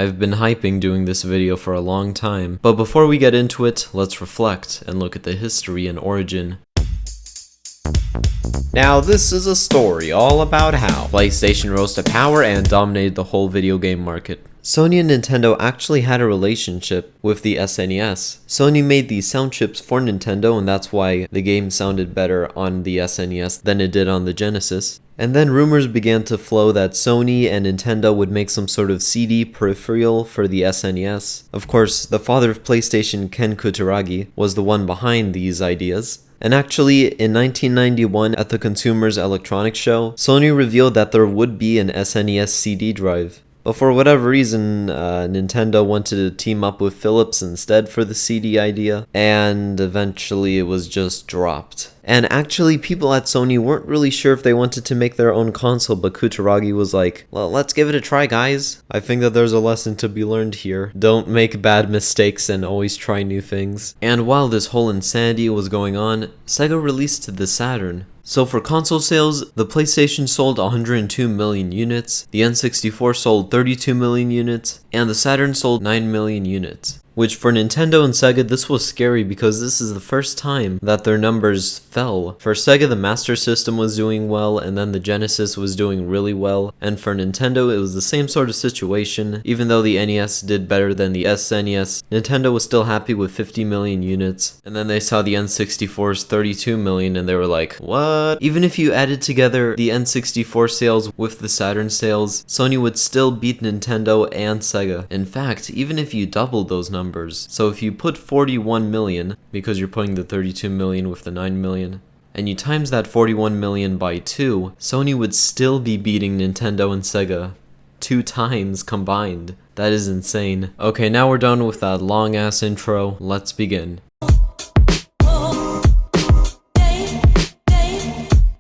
I've been hyping doing this video for a long time, but before we get into it, let's reflect and look at the history and origin. Now this is a story all about how PlayStation rose to power and dominated the whole video game market. Sony and Nintendo actually had a relationship with the SNES. Sony made these sound chips for Nintendo, and that's why the game sounded better on the SNES than it did on the Genesis. And then rumors began to flow that Sony and Nintendo would make some sort of CD peripheral for the SNES. Of course, the father of PlayStation, Ken Kutaragi, was the one behind these ideas. And actually, in 1991 at the Consumer's Electronics Show, Sony revealed that there would be an SNES CD drive. But for whatever reason, Nintendo wanted to team up with Philips instead for the CD idea, and eventually it was just dropped. And actually, people at Sony weren't really sure if they wanted to make their own console, but Kutaragi was like, well, let's give it a try, guys. I think that there's a lesson to be learned here. Don't make bad mistakes and always try new things. And while this whole insanity was going on, Sega released the Saturn. So for console sales, the PlayStation sold 102 million units, the N64 sold 32 million units, and the Saturn sold 9 million units. Which for Nintendo and Sega, this was scary because this is the first time that their numbers fell. For Sega, the Master System was doing well, and then the Genesis was doing really well. And for Nintendo, it was the same sort of situation. Even though the NES did better than the SNES, Nintendo was still happy with 50 million units. And then they saw the N64's 32 million and they were like, what? Even if you added together the N64 sales with the Saturn sales, Sony would still beat Nintendo and Sega. In fact, even if you doubled those numbers, so if you put 41 million, because you're putting the 32 million with the 9 million, and you times that 41 million by 2, Sony would still be beating Nintendo and Sega 2 times combined. That is insane. Okay, now we're done with that long ass intro. Let's begin.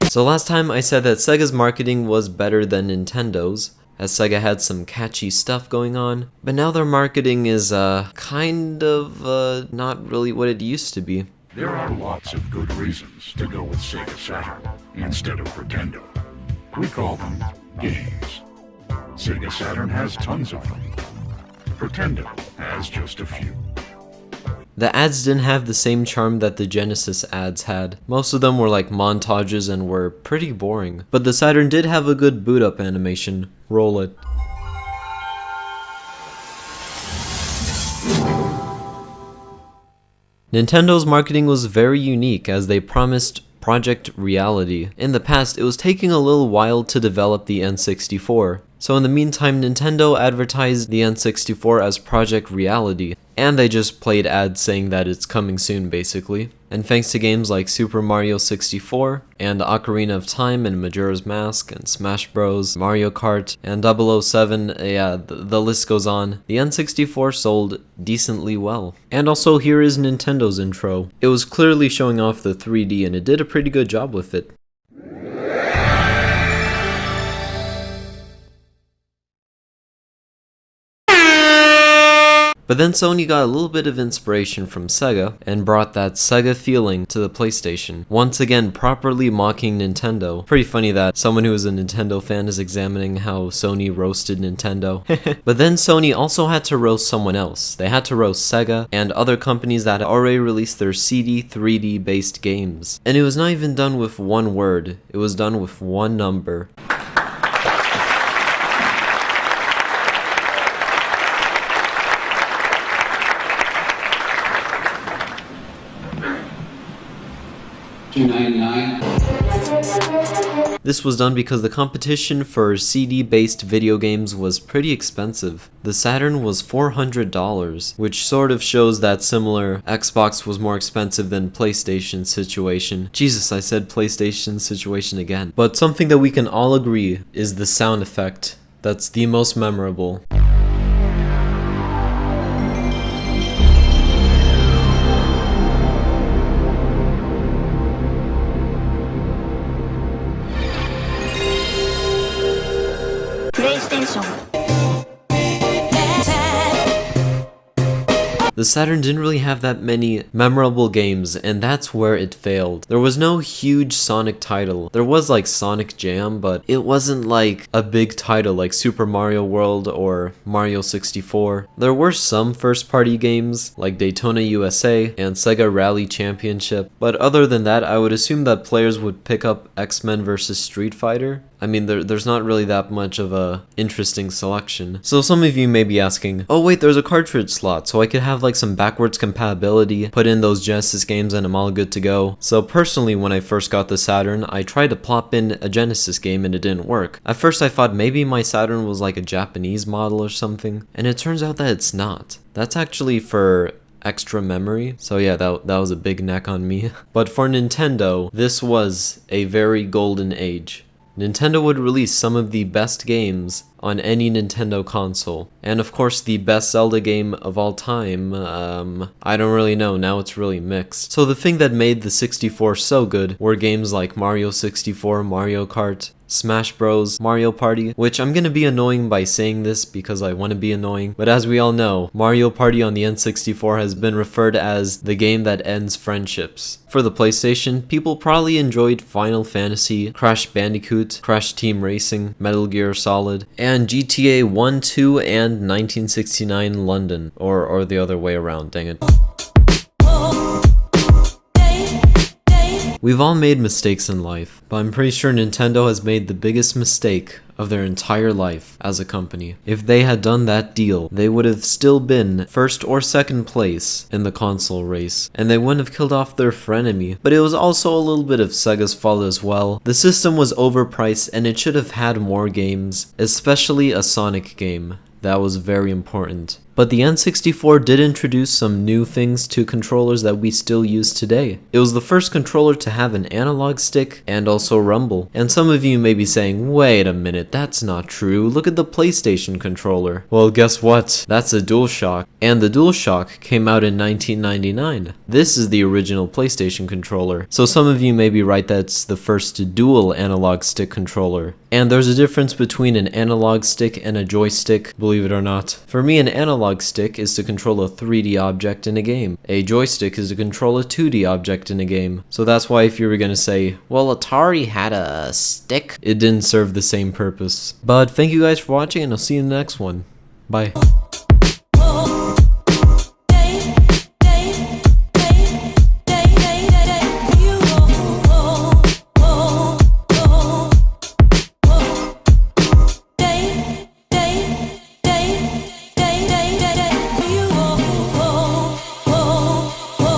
So last time I said that Sega's marketing was better than Nintendo's, as Sega had some catchy stuff going on, but now their marketing is kind of not really what it used to be. There are lots of good reasons to go with Sega Saturn instead of Pretendo. We call them games. Sega Saturn has tons of them. Pretendo has just a few. The ads didn't have the same charm that the Genesis ads had. Most of them were like montages and were pretty boring. But the Saturn did have a good boot up animation. Roll it. Nintendo's marketing was very unique as they promised Project Reality. In the past, it was taking a little while to develop the N64. So in the meantime, Nintendo advertised the N64 as Project Reality, and they just played ads saying that it's coming soon basically. And thanks to games like Super Mario 64, and Ocarina of Time, and Majora's Mask, and Smash Bros, Mario Kart, and 007, yeah, the list goes on, the N64 sold decently well. And also here is Nintendo's intro. It was clearly showing off the 3D and it did a pretty good job with it. But then Sony got a little bit of inspiration from Sega and brought that Sega feeling to the PlayStation, once again properly mocking Nintendo. Pretty funny that someone who is a Nintendo fan is examining how Sony roasted Nintendo. But then Sony also had to roast someone else. They had to roast Sega and other companies that had already released their CD 3D based games. And it was not even done with one word, it was done with one number. $2.99. This was done because the competition for CD-based video games was pretty expensive. The Saturn was $400, which sort of shows that similar Xbox was more expensive than PlayStation situation. Jesus, I said PlayStation situation again. But something that we can all agree is the sound effect. That's the most memorable. PlayStation. The Saturn didn't really have that many memorable games, and that's where it failed. There was no huge Sonic title. There was like Sonic Jam, but it wasn't like a big title like Super Mario World or Mario 64. There were some first-party games like Daytona USA and Sega Rally Championship, but other than that, I would assume that players would pick up X-Men vs. Street Fighter. I mean, there's not really that much of a interesting selection. So some of you may be asking, oh wait, there's a cartridge slot, so I could have like some backwards compatibility, put in those Genesis games and I'm all good to go. So personally, when I first got the Saturn, I tried to plop in a Genesis game and it didn't work. At first I thought maybe my Saturn was like a Japanese model or something, and it turns out that it's not. That's actually for extra memory. So yeah, that was a big neck on me. But for Nintendo, this was a very golden age. Nintendo would release some of the best games on any Nintendo console. And of course, the best Zelda game of all time, I don't really know, now it's really mixed. So the thing that made the 64 so good were games like Mario 64, Mario Kart, Smash Bros, Mario Party, which I'm gonna be annoying by saying this because I want to be annoying, but as we all know, Mario Party on the N64 has been referred as the game that ends friendships. For the PlayStation, people probably enjoyed Final Fantasy, Crash Bandicoot, Crash Team Racing, Metal Gear Solid, and GTA 1, 2, and 1969 London, or the other way around, dang it. We've all made mistakes in life, but I'm pretty sure Nintendo has made the biggest mistake of their entire life as a company. If they had done that deal, they would have still been first or second place in the console race, and they wouldn't have killed off their frenemy. But it was also a little bit of Sega's fault as well. The system was overpriced and it should have had more games, especially a Sonic game. That was very important. But the N64 did introduce some new things to controllers that we still use today. It was the first controller to have an analog stick and also rumble. And some of you may be saying, wait a minute, that's not true. Look at the PlayStation controller. Well, guess what? That's a DualShock. And the DualShock came out in 1999. This is the original PlayStation controller. So some of you may be right that it's the first dual analog stick controller. And there's a difference between an analog stick and a joystick, believe it or not. For me, an analog stick is to control a 3D object in a game. A joystick is to control a 2D object in a game. So that's why if you were gonna say, well, Atari had a stick, it didn't serve the same purpose. But thank you guys for watching and I'll see you in the next one. Bye.